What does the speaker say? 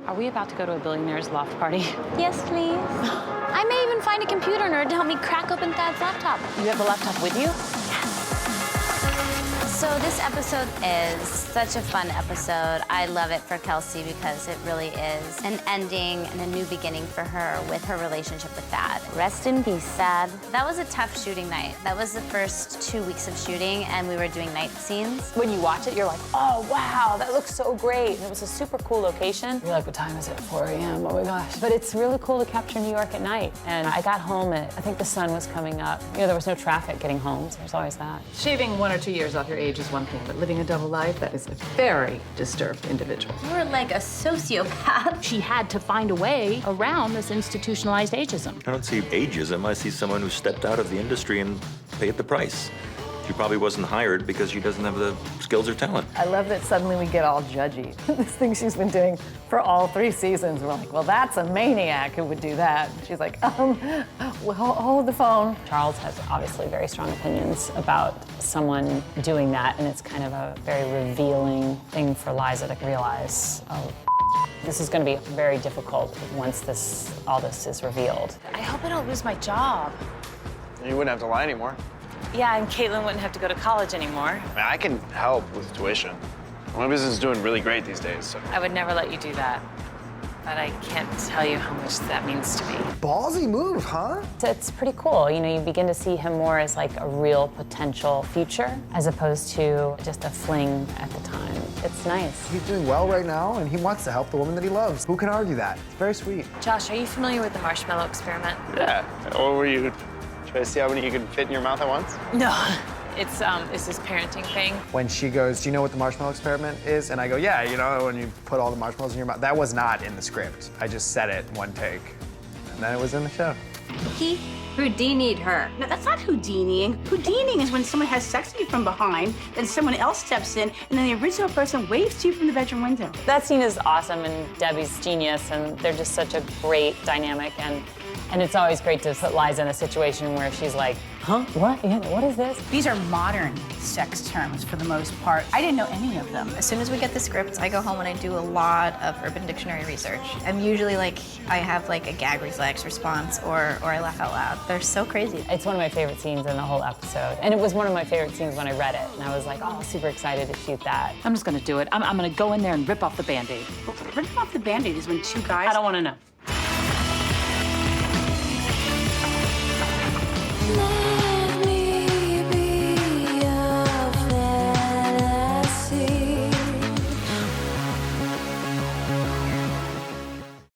Are we about to go to a billionaire's loft party? Yes, please. I may even find a computer nerd to help me crack open Thad's laptop. You have the laptop with you? So this episode is such a fun episode. I love it for Kelsey because it really is an ending and a new beginning for her with her relationship with Thad. Rest in peace, Thad. That was a tough shooting night. That was the first 2 weeks of shooting, and we were doing night scenes. When you watch it, you're like, oh, wow, that looks so great. And it was a super cool location. You're like, what time is it? 4 a.m., oh my gosh. But it's really cool to capture New York at night. And I got home at, I think the sun was coming up. You know, there was no traffic getting home, so there's always that. Shaving 1 or 2 years off your age is one thing, but living a double life, that is a very disturbed individual. You're like a sociopath. She had to find a way around this institutionalized ageism. I don't see ageism. I see someone who stepped out of the industry and paid the price. She probably wasn't hired because she doesn't have the skills or talent. I love that suddenly we get all judgy. This thing she's been doing for all 3 seasons, we're like, well, that's a maniac who would do that. She's like, well, hold the phone. Charles has obviously very strong opinions about someone doing that, and it's kind of a very revealing thing for Liza to realize, oh, this is going to be very difficult once all this is revealed. I hope I don't lose my job. You wouldn't have to lie anymore. Yeah, and Caitlin wouldn't have to go to college anymore. I mean, I can help with tuition. My business is doing really great these days, so. I would never let you do that. But I can't tell you how much that means to me. Ballsy move, huh? It's pretty cool. You know, you begin to see him more as like a real potential future as opposed to just a fling at the time. It's nice. He's doing well right now, and he wants to help the woman that he loves. Who can argue that? It's very sweet. Josh, are you familiar with the Marshmallow Experiment? Yeah. What were you trying to see how many you could fit in your mouth at once? No. It's this parenting thing. When she goes, do you know what the marshmallow experiment is? And I go, yeah, you know, when you put all the marshmallows in your mouth. That was not in the script. I just said it one take, and then it was in the show. He Houdini'd her. No, that's not Houdiniing. Houdiniing is when someone has sex with you from behind, then someone else steps in, and then the original person waves to you from the bedroom window. That scene is awesome, and Debbie's genius, and they're just such a great dynamic, and it's always great to put Liza in a situation where she's like, huh, what? Yeah, what is this? These are modern sex terms for the most part. I didn't know any of them. As soon as we get the scripts, I go home and I do a lot of Urban Dictionary research. I'm usually like, I have like a gag reflex response or I laugh out loud. They're so crazy. It's one of my favorite scenes in the whole episode. And it was one of my favorite scenes when I read it. And I was like, oh, super excited to shoot that. I'm just gonna do it. I'm gonna go in there and rip off the Band-Aid. Ripping off the Band-Aid is when two guys... I don't wanna know.